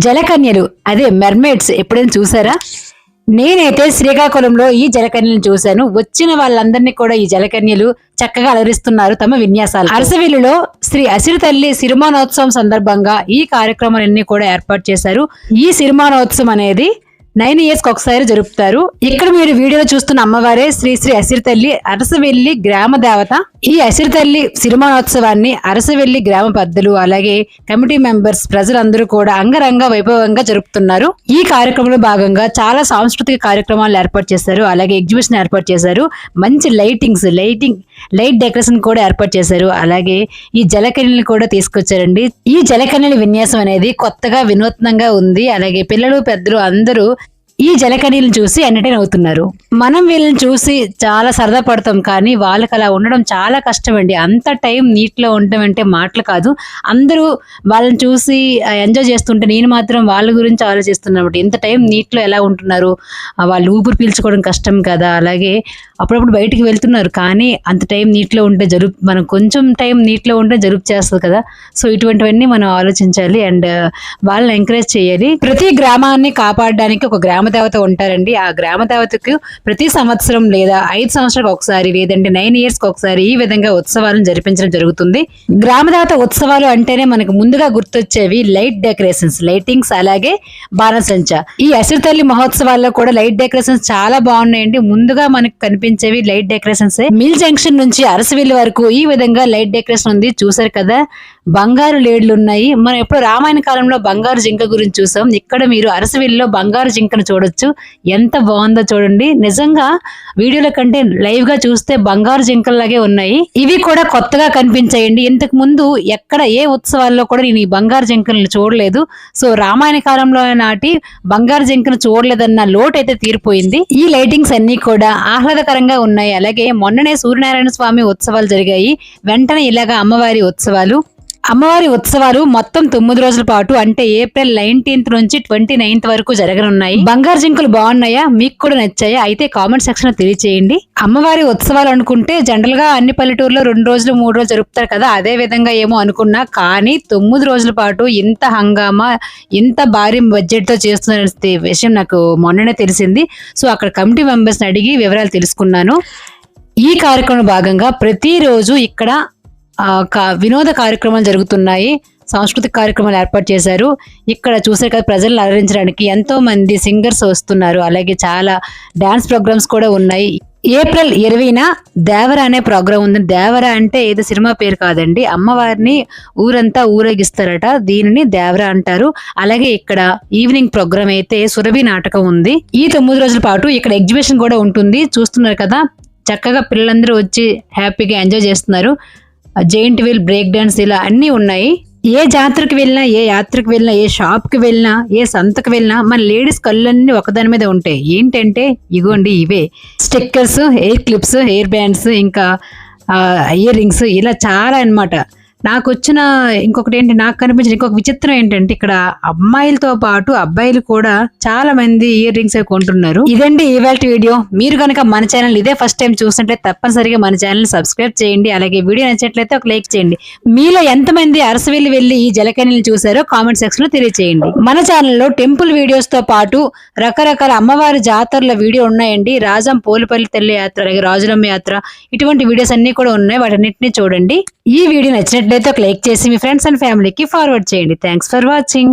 జలకన్యలు అదే మెర్మేడ్స్ ఎప్పుడైనా చూసారా? నేనైతే శ్రీకాకుళంలో ఈ జలకన్యలను చూశాను. వచ్చిన వాళ్ళందరినీ కూడా ఈ జలకన్యలు చక్కగా అలరిస్తున్నారు తమ విన్యాసాలు. అరసవిల్లులో శ్రీ అసిరి తల్లి సిరిమానోత్సవం సందర్భంగా ఈ కార్యక్రమాలన్నీ కూడా ఏర్పాటు చేశారు. ఈ సిరిమానోత్సవం అనేది 9 years ఒకసారి జరుపుతారు. ఇక్కడ మీరు వీడియోలో చూస్తున్న అమ్మవారే శ్రీ శ్రీ అసిరి తల్లి అరసవెల్లి గ్రామ దేవత. ఈ అసిరి తల్లి సిరిమానోత్సవాన్ని అరసవెల్లి గ్రామ పెద్దలు అలాగే కమిటీ మెంబర్స్ ప్రజలందరూ కూడా అంగరంగ వైభవంగా జరుపుతున్నారు. ఈ కార్యక్రమంలో భాగంగా చాలా సాంస్కృతిక కార్యక్రమాలు ఏర్పాటు చేశారు. అలాగే ఎగ్జిబిషన్ ఏర్పాటు చేశారు. మంచి లైట్ డెకరేషన్ కూడా ఏర్పాటు చేశారు. అలాగే ఈ జలకన్యలు కూడా తీసుకొచ్చారండి. ఈ జలకన్యల విన్యాసం అనేది కొత్తగా వినూత్నంగా ఉంది. అలాగే పిల్లలు పెద్దలు అందరూ ఈ జలకన్యలను చూసి ఎంటర్టైన్ అవుతున్నారు. మనం వీళ్ళని చూసి చాలా సరదా పడతాం, కానీ వాళ్ళకి అలా ఉండడం చాలా కష్టం అండి. అంత టైం నీటిలో ఉండడం అంటే మాటలు కాదు. అందరూ వాళ్ళని చూసి ఎంజాయ్ చేస్తుంటే నేను మాత్రం వాళ్ళ గురించి ఆలోచిస్తున్నాను. ఇంత టైం నీటిలో ఎలా ఉంటున్నారు, వాళ్ళు ఊపిరి పీల్చుకోవడం కష్టం కదా. అలాగే అప్పుడప్పుడు బయటికి వెళ్తున్నారు, కానీ అంత టైం నీటిలో ఉంటే మనం కొంచెం టైం నీటిలో ఉంటే జరుపు చేస్తుంది కదా. సో ఇటువంటివన్నీ మనం ఆలోచించాలి అండ్ వాళ్ళని ఎంకరేజ్ చేయాలి. ప్రతి గ్రామాన్ని కాపాడడానికి ఒక గ్రామ దేవత ఉంటారండి. ఆ గ్రామ దేవతకు ప్రతి సంవత్సరం లేదా 5 సంవత్సరాలకు ఒకసారి లేదంటే 9 years ఒకసారి ఈ విధంగా ఉత్సవాలను జరిపించడం జరుగుతుంది. గ్రామ దేవత ఉత్సవాలు అంటేనే మనకు ముందుగా గుర్తొచ్చేవి లైట్ డెకరేషన్స్, లైటింగ్స్, అలాగే బాణసంచ. ఈ అసిరి తల్లి మహోత్సవాల్లో కూడా లైట్ డెకరేషన్స్ చాలా బాగున్నాయండి. ముందుగా మనకు కనిపించేవి లైట్ డెకరేషన్స్. మిల్ జంక్షన్ నుంచి అరసవిల్లి వరకు ఈ విధంగా లైట్ డెకరేషన్ ఉంది. చూసారు కదా, బంగారు లేడ్లు ఉన్నాయి. మనం ఎప్పుడు రామాయణ కాలంలో బంగారు జింక గురించి చూసాం. ఇక్కడ మీరు అరసవిల్లిలో బంగారు జింకను చూడొచ్చు. ఎంత బాగుందో చూడండి. నిజంగా వీడియోల కంటే లైవ్ గా చూస్తే బంగారు జింకల్లాగే ఉన్నాయి. ఇవి కూడా కొత్తగా కనిపించాయండి. ఇంతకు ముందు ఎక్కడ ఏ ఉత్సవాల్లో కూడా నేను ఈ బంగారు జింకలను చూడలేదు. సో రామాయణ కాలంలో నాటి బంగారు జింకను చూడలేదన్న లోటు అయితే తీరిపోయింది. ఈ లైటింగ్స్ అన్ని కూడా ఆహ్లాదకరంగా ఉన్నాయి. అలాగే మొన్ననే సూర్యనారాయణ స్వామి ఉత్సవాలు జరిగాయి. వెంటనే ఇలాగా అమ్మవారి ఉత్సవాలు మొత్తం 9 రోజుల పాటు, అంటే April 19th నుంచి 29th వరకు జరగనున్నాయి. బంగారు జింకలు బాగున్నాయా, మీకు కూడా నచ్చాయా? అయితే కామెంట్ సెక్షన్ లో తెలియచేయండి. అమ్మవారి ఉత్సవాలు అనుకుంటే జనరల్ గా అన్ని పల్లెటూరులో 2 రోజులు 3 రోజులు జరుపుతారు కదా, అదే విధంగా ఏమో అనుకున్నా, కానీ 9 రోజుల పాటు ఇంత హంగామా ఇంత భారీ బడ్జెట్ తో చేస్తున్న విషయం నాకు మొన్ననే తెలిసింది. సో అక్కడ కమిటీ మెంబర్స్ ని అడిగి వివరాలు తెలుసుకున్నాను. ఈ కార్యక్రమం భాగంగా ప్రతిరోజు ఇక్కడ వినోద కార్యక్రమాలు జరుగుతున్నాయి. సాంస్కృతిక కార్యక్రమాలు ఏర్పాటు చేశారు. ఇక్కడ చూసారు కదా, ప్రజలను అలరించడానికి ఎంతో మంది సింగర్స్ వస్తున్నారు. అలాగే చాలా డాన్స్ ప్రోగ్రామ్స్ కూడా ఉన్నాయి. April 20న దేవర అనే ప్రోగ్రామ్ ఉంది. దేవర అంటే ఏదో సినిమా పేరు కాదండి, అమ్మవారిని ఊరంతా ఊరేగిస్తారట, దీనిని దేవర అంటారు. అలాగే ఇక్కడ ఈవినింగ్ ప్రోగ్రామ్ అయితే సురభి నాటకం ఉంది. ఈ 9 రోజుల పాటు ఇక్కడ ఎగ్జిబిషన్ కూడా ఉంటుంది. చూస్తున్నారు కదా, చక్కగా పిల్లలందరూ వచ్చి హ్యాపీగా ఎంజాయ్ చేస్తున్నారు. జైంట్ వీల్, బ్రేక్ డాన్స్, ఇలా అన్నీ ఉన్నాయి. ఏ జాతరకి వెళ్ళినా, ఏ యాత్రకు వెళ్ళినా, ఏ షాప్కి వెళ్ళినా, ఏ సంతకు వెళ్ళినా మన లేడీస్ కళ్ళన్నీ ఒకదాని మీద ఉంటాయి. ఏంటంటే ఇగోండి ఇవే stickers, hair clips, hair bands, ఇంకా ఇయర్ రింగ్స్, ఇలా చాలా అన్నమాట. నాకు వచ్చిన ఇంకొకటి ఏంటి, నాకు కనిపించిన ఇంకొక విచిత్రం ఏంటంటే ఇక్కడ అమ్మాయిలతో పాటు అబ్బాయిలు కూడా చాలా మంది ఇయర్ రింగ్స్ అవి కొంటున్నారు. ఇదండి ఇవాల్టి వీడియో. మీరు కనుక మన ఛానల్ ఇదే ఫస్ట్ టైం చూస్తుంటే తప్పనిసరిగా మన ఛానల్ సబ్స్క్రైబ్ చేయండి. అలాగే వీడియో నచ్చినట్లయితే ఒక లైక్ చేయండి. మీలో ఎంతమంది అరసవెల్లి వెళ్ళి ఈ జలకన్యలు చూసారో కామెంట్ సెక్షన్ లో తెలియచేయండి. మన ఛానల్లో టెంపుల్ వీడియోస్ తో పాటు రకరకాల అమ్మవారి జాతరల వీడియో ఉన్నాయండి. రాజం పోలిపల్లి తల్లి యాత్ర, అలాగే రాజులమ్మ యాత్ర, ఇటువంటి వీడియోస్ అన్ని కూడా ఉన్నాయి. వాటన్నిటిని చూడండి. ఈ వీడియో నచ్చినట్లయితే ఒక లైక్ చేసి మీ ఫ్రెండ్స్ అండ్ ఫ్యామిలీకి ఫార్వర్డ్ చేయండి. Thanks for watching.